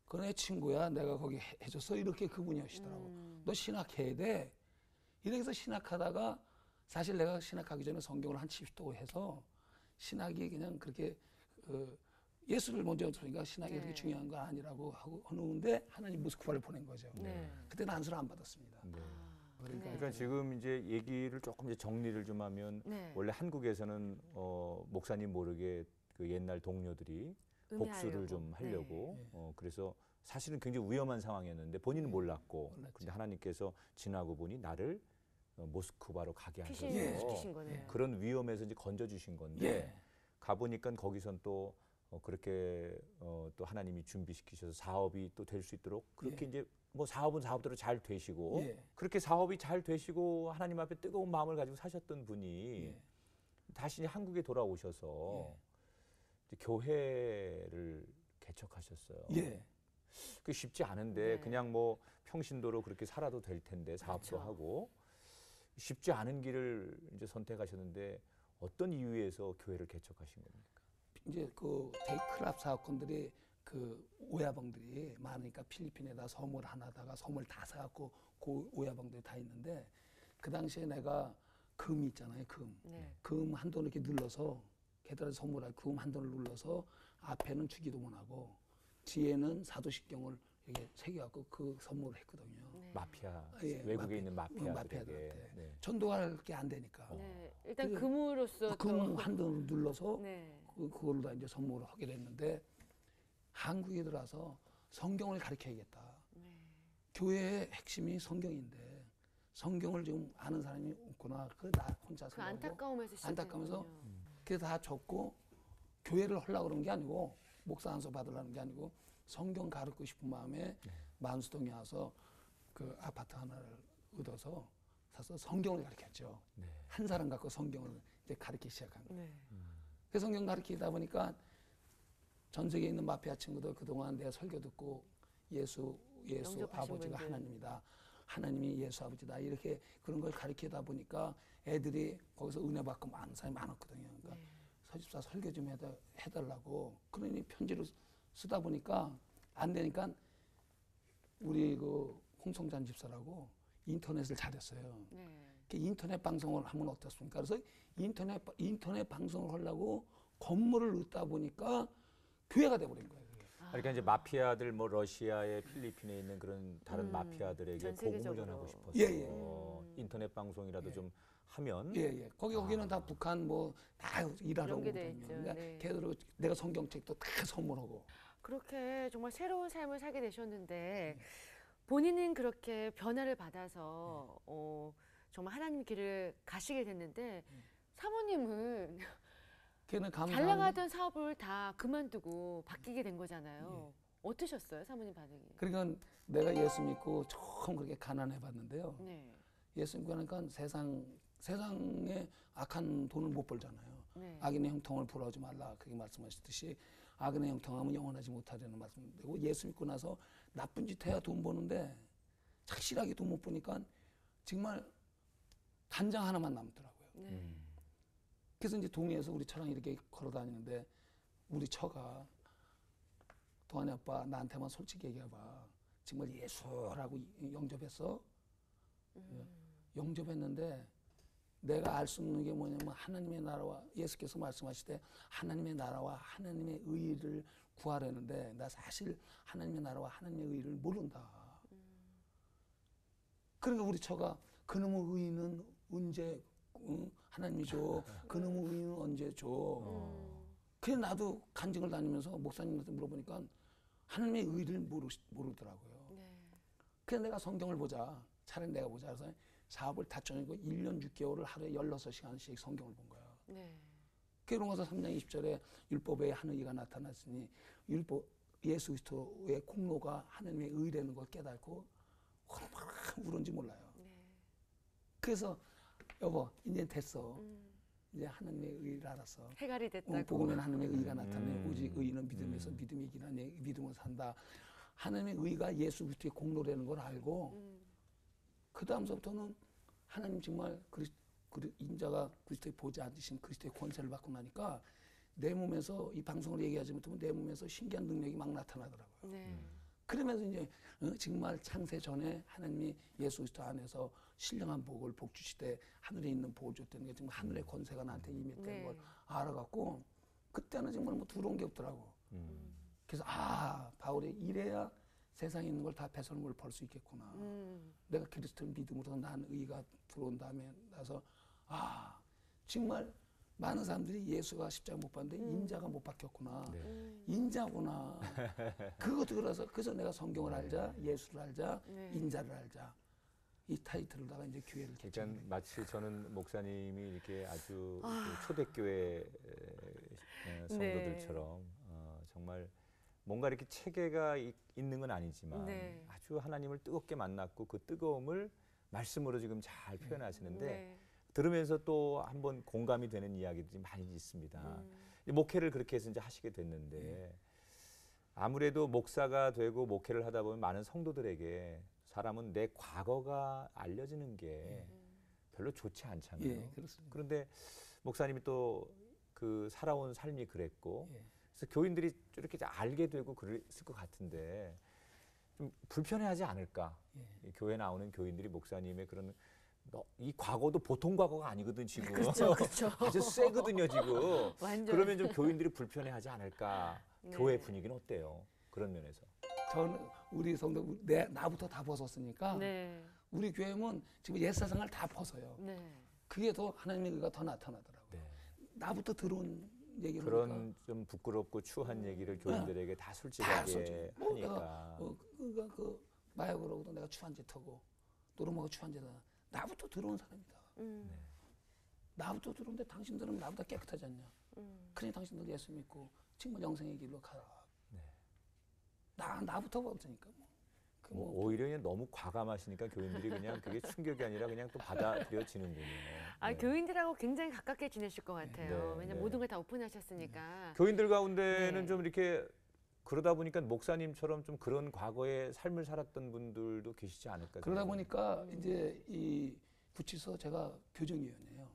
그 내 친구야. 내가 거기 해줬어. 이렇게 그분이 하시더라고. 너 신학해야 돼. 이래서 신학하다가 사실 내가 신학하기 전에 성경을 한 70도 해서 신학이 그냥 그렇게 예수를 먼저 들으니까 신학이 네. 그렇게 중요한 건 아니라고 하고 하는데 하나님 모스크바를 보낸 거죠. 네. 그때는 안수를 안 받았습니다. 네. 그러니까 그러니까 지금 이제 얘기를 조금 이제 정리를 좀 하면 네. 원래 한국에서는 목사님 모르게 그 옛날 동료들이 복수를 좀 하려고 네. 그래서 사실은 굉장히 위험한 상황이었는데 본인은 몰랐고 몰랐죠. 근데 하나님께서 지나고 보니 나를 모스크바로 가게 하셔서 피신시키신 거네요. 그런 위험에서 이제 건져 주신 건데 예. 가 보니까 거기선 또 그렇게 또 하나님이 준비시키셔서 사업이 또 될 수 있도록 그렇게 예. 이제 뭐 사업은 사업대로 잘 되시고 예. 그렇게 사업이 잘 되시고 하나님 앞에 뜨거운 마음을 가지고 사셨던 분이 예. 다시 한국에 돌아오셔서 이제 교회를 개척하셨어요. 예. 그게 쉽지 않은데 네. 그냥 뭐 평신도로 그렇게 살아도 될 텐데 사업도 그렇죠. 하고 쉽지 않은 길을 이제 선택하셨는데 어떤 이유에서 교회를 개척하신 겁니까? 이제 그 데이클럽 사업권들이 그 오야봉들이 많으니까 필리핀에다 섬을 하나다가 섬을 다 사갖고 그 오야봉들이 다 있는데 그 당시에 내가 금이 있잖아요. 금. 금 한 돈을 이렇게 눌러서 계단에 선물할 금 한 돈을 눌러서 앞에는 주기도문 하고 뒤에는 사도신경을 이렇게 새겨갖고 그 선물을 했거든요. 마피아, 예, 외국에 있는 마피아들에게. 마피아들한테. 전도할 게 안 되니까. 일단 그래서 금으로서 금 한 돈을 눌러서 네. 그걸로 다 이제 선물을 하게 됐는데 한국에 들어와서 성경을 가르쳐야겠다. 교회의 핵심이 성경인데 성경을 지금 아는 사람이 없구나. 그 나 혼자서 그 안타까움에서 안타까우면서 시작했군요. 그게 다 적고 교회를 하려고 그런 게 아니고 목사 안수 받으려는 게 아니고 성경 가르치고 싶은 마음에 만수동에 와서 그 아파트 하나를 얻어서 사서 성경을 가르쳤죠. 한 사람 갖고 성경을 이제 가르치기 시작한 거예요. 그 성경 가르치다 보니까 전 세계에 있는 마피아 친구들 그동안 내 설교 듣고 예수 아버지가 분들. 하나님이다. 하나님이 예수 아버지다. 이렇게 그런 걸 가르치다 보니까 애들이 거기서 은혜 받고 많은 사람이 많았거든요. 그러니까 서집사 설교 좀 해달라고. 그러니 편지를 쓰다 보니까 안 되니까 우리 그 홍성잔 집사라고 인터넷을 잘했어요. 인터넷 방송을 하면 어떻습니까? 그래서 인터넷 방송을 하려고 건물을 얻다 보니까 교회가 돼버린 거예요. 그러니까 이제 마피아들 뭐 러시아에 필리핀에 있는 그런 다른 마피아들에게 전 복음을 세계적으로. 전하고 싶어서 인터넷 방송이라도 좀 하면 거기는 다 북한 뭐 다 일하러 그런 게 돼 오거든요. 있죠. 그러니까 네. 걔들 내가 성경책도 다 선물하고. 그렇게 정말 새로운 삶을 살게 되셨는데 본인은 그렇게 변화를 받아서 정말 하나님 길을 가시게 됐는데 사모님은 걔는 잘 나가던 사업을 다 그만두고 바뀌게 된 거잖아요. 어떠셨어요, 사모님 반응이? 그러니까 내가 예수 믿고 처음 그렇게 가난해 봤는데요. 네. 예수 믿고 나니까 세상에 악한 돈을 못 벌잖아요. 네. 악인의 형통을 부러워하지 말라. 그렇게 말씀하셨듯이 악인의 형통하면 영원하지 못하리는 말씀되고 예수 믿고 나서 나쁜 짓 해야 돈 버는데 착실하게 돈 못 버니까 정말 단장 하나만 남더라고요. 그래서 이제 동해에서 우리 처랑 이렇게 걸어 다니는데 우리 처가 동안이 아빠 나한테만 솔직히 얘기해봐. 정말 예수라고 영접했어? 영접했는데 내가 알 수 없는 게 뭐냐면 하나님의 나라와 예수께서 말씀하실 때 하나님의 나라와 하나님의 의를 구하려는데 나 사실 하나님의 나라와 하나님의 의를 모른다. 그러니까 우리 처가 그놈의 의는 언제 하나님이 줘. 그놈의 의는 언제 줘. 그래서 나도 간증을 다니면서 목사님한테 물어보니까 하나님의 의를 모르더라고요. 그래서 내가 성경을 보자. 차라리 내가 보자. 그래서 사업을 다 쪼개고 1년 6개월을 하루에 16시간씩 성경을 본 거예요. 그러고서 3장 20절에 율법에 하늘이가 나타났으니 예수 그리스도의 공로가 하나님의 의라는 걸 깨닫고 얼마나 울은지 몰라요. 그래서 여보 이제 됐어. 이제 하나님의 의를 알았어. 해갈이 됐다고. 복음에는 하나님의 의가 나타나요. 오직 의는 믿음에서 믿음이 이기나 믿음으로 산다. 하나님의 의가 예수 그리스도의 공로라는 걸 알고 그 다음서부터는 하나님 정말 인자가 그리스도의 보좌 앉으신 그리스도의 권세를 받고 나니까 내 몸에서 이 방송을 얘기하지 못하면 내 몸에서 신기한 능력이 막 나타나더라고요. 그러면서 이제 정말 창세 전에 하나님이 예수 그리스도 안에서 신령한 복을 복 주시되 하늘에 있는 복을 줬다는 게 정말 하늘의 권세가 나한테 임했다는 걸 알아갖고 그때는 정말 뭐 두려운 게 없더라고. 그래서 바울이 이래야 세상에 있는 걸 다 배설한 걸 벌 수 있겠구나. 내가 그리스도를 믿음으로 난 의가 들어온 다음에 나서 정말 많은 사람들이 예수가 십자가 못 봤는데 인자가 못 박혔구나. 인자구나. 그것도 그래서 내가 성경을 알자, 예수를 알자, 인자를 알자. 이 타이틀로다가 이제 교회를 개최한 그러니까 마치 저는 목사님이 이렇게 아주 그 초대교회 성도들처럼 정말 뭔가 이렇게 체계가 있는 건 아니지만 아주 하나님을 뜨겁게 만났고 그 뜨거움을 말씀으로 지금 잘 표현하시는데 들으면서 또 한번 공감이 되는 이야기들이 많이 있습니다. 목회를 그렇게 해서 이제 하시게 됐는데 아무래도 목사가 되고 목회를 하다 보면 많은 성도들에게 사람은 내 과거가 알려지는 게 별로 좋지 않잖아요. 그렇습니다. 그런데 목사님이 또 그 살아온 삶이 그랬고 그래서 교인들이 이렇게 알게 되고 그랬을 것 같은데 좀 불편해하지 않을까? 이 교회 나오는 교인들이 목사님의 그런 이 과거도 보통 과거가 아니거든 지금. 그렇죠, 그렇죠. 아주 세거든요 지금. 완전. 그러면 좀 교인들이 불편해하지 않을까? 네. 교회 분위기는 어때요? 그런 면에서. 저는 우리 성도 나부터 다 벗었으니까 네. 우리 교회는 지금 옛사상을 다 벗어요. 네. 그게 더 하나님의 의가 더 나타나더라고요. 네. 나부터 들어온 얘기를 그런 하니까 좀 부끄럽고 추한 얘기를 교인들에게 다 솔직하게 하니까. 그러니까 그 마약으로도 내가 추한 짓 하고 노름하고 추한 짓 하고 나부터 들어온 사람이다. 음. 네. 나부터 들어온데 당신들은 나보다 깨끗하지 않냐. 그러니 당신들 예수 믿고 정말 영생의 길로 가라. 네. 나부터 벗으니까 오히려 그냥 너무 과감하시니까 교인들이 그냥 그게 충격이 아니라 그냥 또 받아들여지는군요. 아, 네. 교인들하고 굉장히 가깝게 지내실 것 같아요. 네, 왜냐면 네. 모든 걸 다 오픈하셨으니까. 교인들 가운데는 네. 좀 이렇게 그러다 보니까 목사님처럼 좀 그런 과거의 삶을 살았던 분들도 계시지 않을까. 그러다 생각해요. 보니까 이제 이 구치소 제가 교정위원이에요.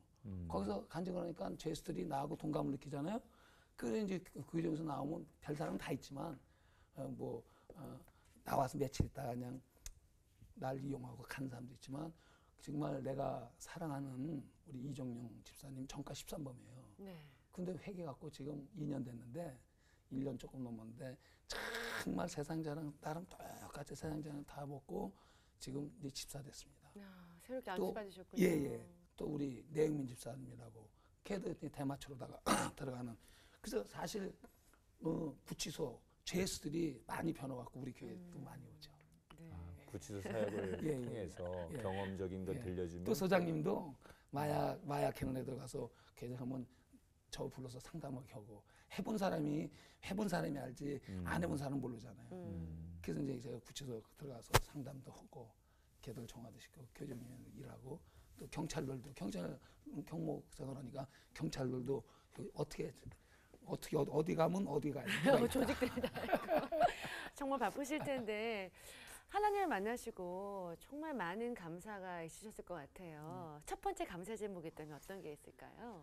거기서 간증을 하니까 죄수들이 나하고 동감을 느끼잖아요. 그래 이제 그 교정에서 나오면 별 사람 다 있지만 나와서 며칠 있다가 그냥 날 이용하고 간 사람도 있지만 정말 내가 사랑하는 우리 이정용 집사님 정가 13범이에요. 네. 근데 회개 갖고 지금 2년 됐는데 1년 조금 넘었는데 정말 세상 자랑 나랑 똑같이 세상 자랑 다 먹고 지금 이제 집사 됐습니다. 아, 새롭게 또, 안수 받으셨군요. 예. 또 우리 내영민 집사님이라고 걔도 대마초로다가 들어가는. 그래서 사실 구치소 죄수들이 많이 변화갖고 우리 교회도 많이 오죠. 네. 구치소 사역을 예, 예, 통해서 예. 경험적인 걸 예. 들려주면 또 소장님도 마약 해놓은 애 들어가서 걔들하면 저 불러서 상담하게 하고 해본 사람이 알지 안 해본 사람은 모르잖아요. 그래서 이제 제가 구치소 들어가서 상담도 하고 걔들 정화도 시키고 교정위원 일하고 또 경찰들도 경목 생활하니까 경찰들도 어디 가면 어디 가야 돼. 조직된다. 정말 바쁘실 텐데 하나님을 만나시고 정말 많은 감사가 있으셨을 것 같아요. 첫 번째 감사 제목이 있다면 어떤 게 있을까요?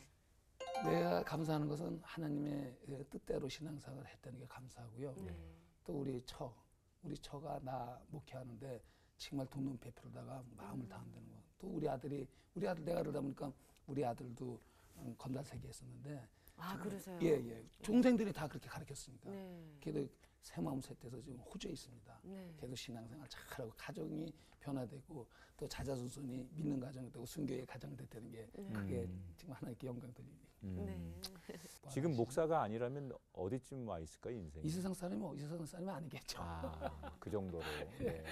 내가 감사하는 것은 하나님의 뜻대로 신앙생활을 했다는 게 감사하고요. 네. 또 우리 처가 나 목회하는데 정말 돕는 배표로다가 마음을 다한다는 거. 또 우리 아들 내가 그러다 보니까 우리 아들도 건달세계에 있었는데 아, 그러세요? 예. 동생들이 다 그렇게 가르쳤으니까. 네. 걔도 새 마음 셋돼서 지금 호주에 있습니다. 네. 걔도 신앙생활 잘하고 가정이 변화되고 또 자자손손이 믿는 가정이 되고 순교의 가정이 됐다는 게 그게 지금 하나님께 영광 돌립니다. 네. 지금 목사가 아니라면 어디쯤 와 있을까요, 인생이? 이 세상 사람이 아니겠죠. 그 정도로. 네.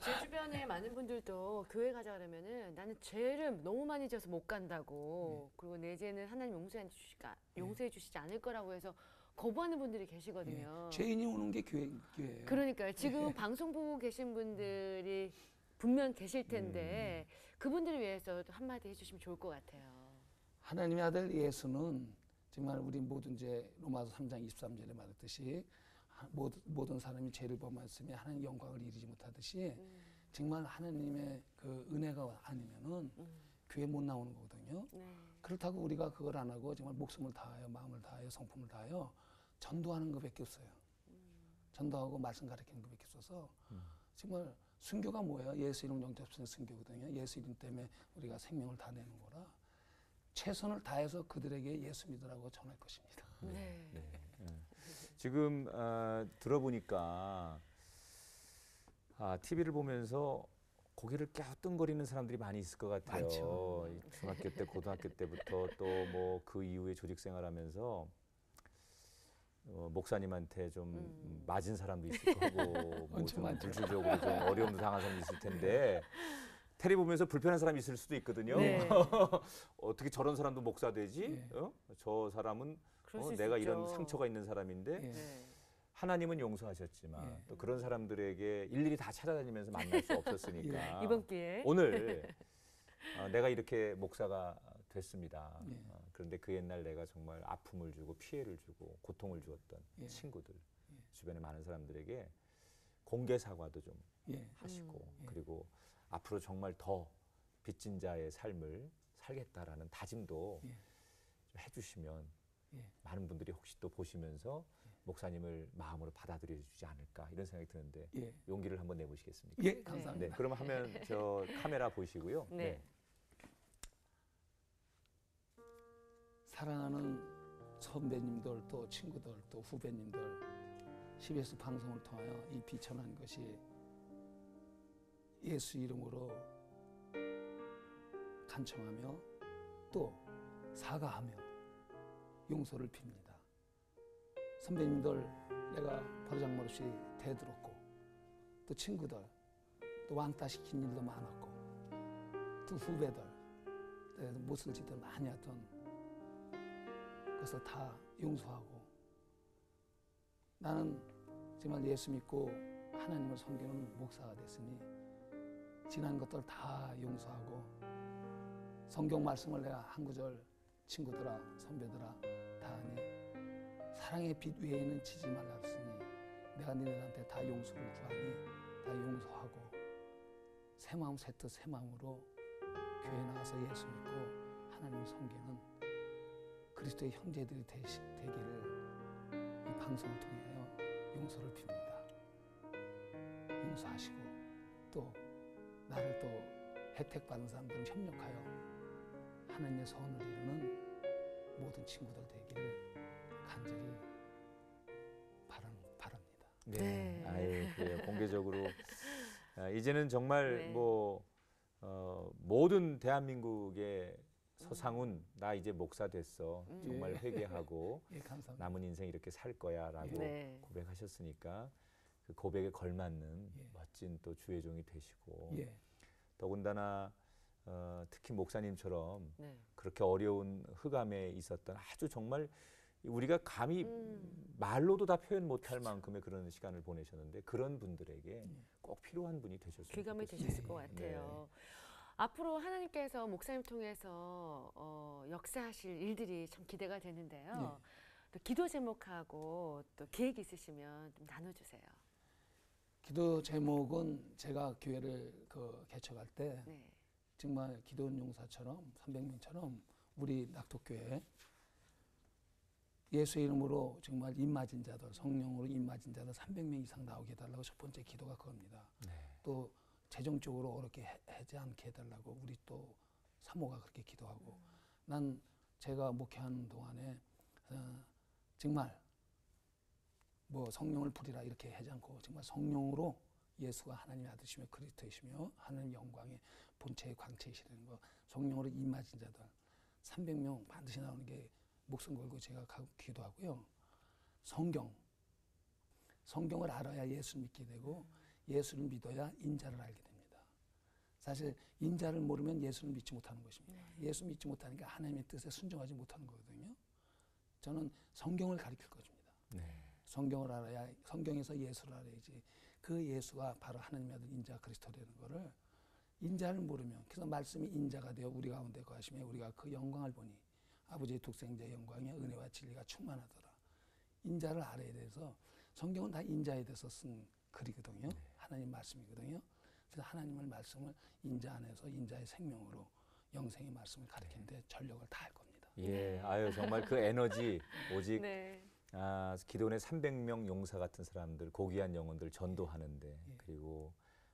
제 주변에 많은 분들도 교회 가자 그러면은 나는 죄를 너무 많이 지어서 못 간다고. 그리고 내 죄는 하나님 용서해 주시지 않을 거라고 해서 거부하는 분들이 계시거든요. 죄인이 오는 게 교회예요. 그러니까요. 지금 방송 보고 계신 분들이 분명 계실 텐데 그분들을 위해서 한마디 해주시면 좋을 것 같아요. 하나님의 아들 예수는 정말 우리 모든 로마서 3장 23절에 말했듯이 모든 사람이 죄를 범하였으며 하나님 영광을 이루지 못하듯이 정말 하나님의 그 은혜가 아니면은 교회 못 나오는 거거든요. 네. 그렇다고 우리가 그걸 안 하고 정말 목숨을 다하여 마음을 다하여 성품을 다하여 전도하는 것밖에 없어요. 전도하고 말씀 가르치는 것밖에 없어서 정말 순교가 뭐예요? 예수 이름 영접하는 순교거든요. 예수 이름 때문에 우리가 생명을 다 내는 거라 최선을 다해서 그들에게 예수 믿으라고 전할 것입니다. 네. 지금 들어보니까 TV를 보면서 고개를 갸우뚱거리는 사람들이 많이 있을 것 같아요. 많죠. 중학교 때, 고등학교 때부터 또 뭐 그 이후에 조직 생활하면서 목사님한테 좀 맞은 사람도 있을 거고, 엄청 많죠. 물질적으로 좀 어려움도 당한 사람도 있을 텐데 테레비 보면서 불편한 사람이 있을 수도 있거든요. 네. 어떻게 저런 사람도 목사 되지? 네. 저 사람은 그럴 수 내가 있죠. 이런 상처가 있는 사람인데 예. 네. 하나님은 용서하셨지만 예. 또 그런 사람들에게 일일이 다 찾아다니면서 만날 수 없었으니까 이번 기회에 오늘 내가 이렇게 목사가 됐습니다. 예. 그런데 그 옛날 내가 정말 아픔을 주고 피해를 주고 고통을 주었던 예. 친구들, 주변에 많은 사람들에게 공개 사과도 좀 예. 하시고 그리고 앞으로 정말 더 빚진 자의 삶을 살겠다라는 다짐도 예. 좀 해주시면 예. 많은 분들이 혹시 또 보시면서 목사님을 마음으로 받아들여 주지 않을까 이런 생각이 드는데 예. 용기를 한번 내보시겠습니까? 예, 감사합니다. 네, 그럼 하면 저 카메라 보시고요. 네. 사랑하는 선배님들 또 친구들 또 후배님들 CBS 방송을 통하여 이 비천한 것이 예수 이름으로 간청하며 또 사과하며 용서를 빕니다. 선배님들 내가 버르장머리 없이 대들었고 또 친구들 또 왕따 시킨 일도 많았고 또 후배들 내가 못을 짓들 많이 했던 그것을 다 용서하고 나는 정말 예수 믿고 하나님을 섬기는 목사가 됐으니 지난 것들 다 용서하고 성경 말씀을 내가 한 구절 친구들아 선배들아 다 하니 사랑의 빛 위에는 치지 말라 했으니 내가 너희들한테 다 용서를 구하니 다 용서하고 새 마음 새 뜻 새 마음으로 교회에 나가서 예수 믿고 하나님을 섬기는 그리스도의 형제들이 되기를 이 방송을 통하여 용서를 빕니다. 용서하시고 또 나를 또 혜택받은 사람들은 협력하여 하나님의 선을 이루는 모든 친구들 되기를 간절히 바랍니다. 네. 아유, 그래요. 공개적으로 이제는 정말 네. 모든 대한민국의 서상훈 나 이제 목사 됐어. 정말 회개하고 예, 감사합니다. 남은 인생 이렇게 살 거야라고 네. 고백하셨으니까 그 고백에 걸맞는 예. 멋진 또 주의 종이 되시고 예, 더군다나 특히 목사님처럼 네. 그렇게 어려운 흑암에 있었던 아주 정말 우리가 감히 말로도 다 표현 못할 만큼의 그런 시간을 보내셨는데 그런 분들에게 꼭 필요한 분이 되셨으면 귀감이 좋겠습니다. 되셨을 것 같아요. 앞으로 하나님께서 목사님 통해서 역사하실 일들이 참 기대가 되는데요. 또 기도 제목하고 또 계획 있으시면 좀 나눠주세요. 기도 제목은 제가 교회를 개척할 때 네. 정말 기도원 용사처럼 300명처럼 우리 낙토교회 예수 이름으로 정말 입맞은 자들 성령으로 입맞은 자들 300명 이상 나오게 해달라고 첫 번째 기도가 그겁니다. 네. 또 재정적으로 어렵게 하지 않게 해달라고 우리 또 사모가 그렇게 기도하고 난 제가 목회하는 동안에 정말 뭐 성령을 부리라 이렇게 하지 않고 정말 성령으로 예수가 하나님의 아들이시며 그리스도이시며 하나님 영광의 본체의 광채이시라는 거 성령으로 임하신 자들 300명 반드시 나오는 게 목숨 걸고 제가 기도하고요. 성경을 알아야 예수를 믿게 되고 예수를 믿어야 인자를 알게 됩니다. 사실 인자를 모르면 예수를 믿지 못하는 것입니다. 예수 믿지 못하니까 하나님의 뜻에 순종하지 못하는 거거든요. 저는 성경을 가르칠 것입니다. 네. 성경을 알아야 성경에서 예수를 알아야지 그 예수가 바로 하나님의 아들 인자 그리스도라는 거를 인자를 모르면 그래서 말씀이 인자가 되어 우리 가운데 거하시며 우리가 그 영광을 보니 아버지의 독생자의 영광에 은혜와 진리가 충만하더라. 인자를 알아야 돼서 성경은 다 인자에 대해서 쓴 글이거든요. 하나님 말씀이거든요. 그래서 하나님의 말씀을 인자 안에서 인자의 생명으로 영생의 말씀을 가르치는데 전력을 다할 겁니다. 예, 아유 정말 그 에너지 오직 네. 기도원의 300명 용사 같은 사람들 고귀한 영혼들 전도하는데 그리고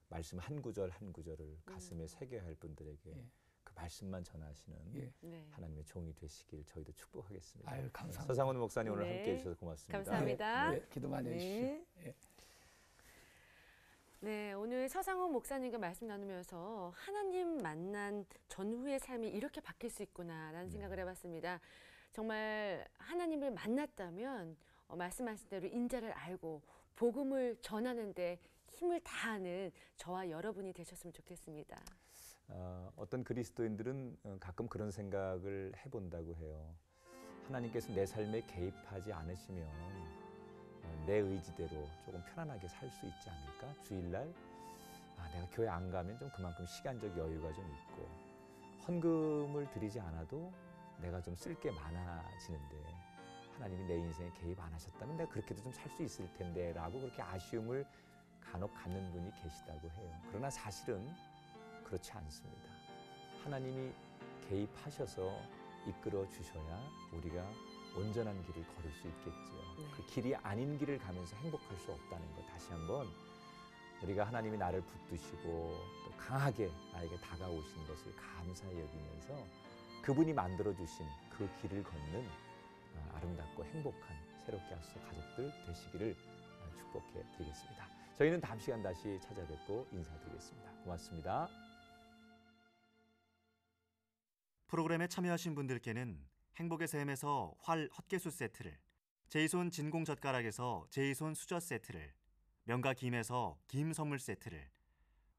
말씀 한 구절 한 구절을 가슴에 새겨야 할 분들에게 그 말씀만 전하시는 네. 하나님의 종이 되시길 저희도 축복하겠습니다. 아유, 감사합니다. 서상훈 목사님 오늘 네. 함께해 주셔서 고맙습니다. 감사합니다. 네, 기도 많이 해주십시오. 예. 네, 오늘 서상훈 목사님과 말씀 나누면서 하나님 만난 전후의 삶이 이렇게 바뀔 수 있구나라는 생각을 해봤습니다. 정말 하나님을 만났다면 말씀하신 대로 인자를 알고 복음을 전하는데 힘을 다하는 저와 여러분이 되셨으면 좋겠습니다. 어떤 그리스도인들은 가끔 그런 생각을 해본다고 해요. 하나님께서 내 삶에 개입하지 않으시면 내 의지대로 조금 편안하게 살 수 있지 않을까? 주일날 내가 교회 안 가면 좀 그만큼 시간적 여유가 좀 있고 헌금을 드리지 않아도 내가 좀 쓸 게 많아지는데 하나님이 내 인생에 개입 안 하셨다면 내가 그렇게도 좀 살 수 있을 텐데 라고 그렇게 아쉬움을 간혹 갖는 분이 계시다고 해요. 그러나 사실은 그렇지 않습니다. 하나님이 개입하셔서 이끌어 주셔야 우리가 온전한 길을 걸을 수 있겠죠. 네. 그 길이 아닌 길을 가면서 행복할 수 없다는 거 다시 한번 우리가 하나님이 나를 붙드시고 또 강하게 나에게 다가오신 것을 감사히 여기면서 그분이 만들어주신 그 길을 걷는 아름답고 행복한 새롭게 하소서 가족들 되시기를 축복해 드리겠습니다. 저희는 다음 시간 다시 찾아뵙고 인사드리겠습니다. 고맙습니다. 프로그램에 참여하신 분들께는 행복의 샘에서 활 헛개수 세트를, 제이손 진공 젓가락에서 제이손 수저 세트를, 명가 김에서 김 선물 세트를,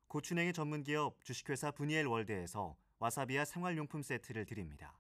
고추냉이 전문기업 주식회사 브니엘 월드에서 와사비와 생활용품 세트를 드립니다.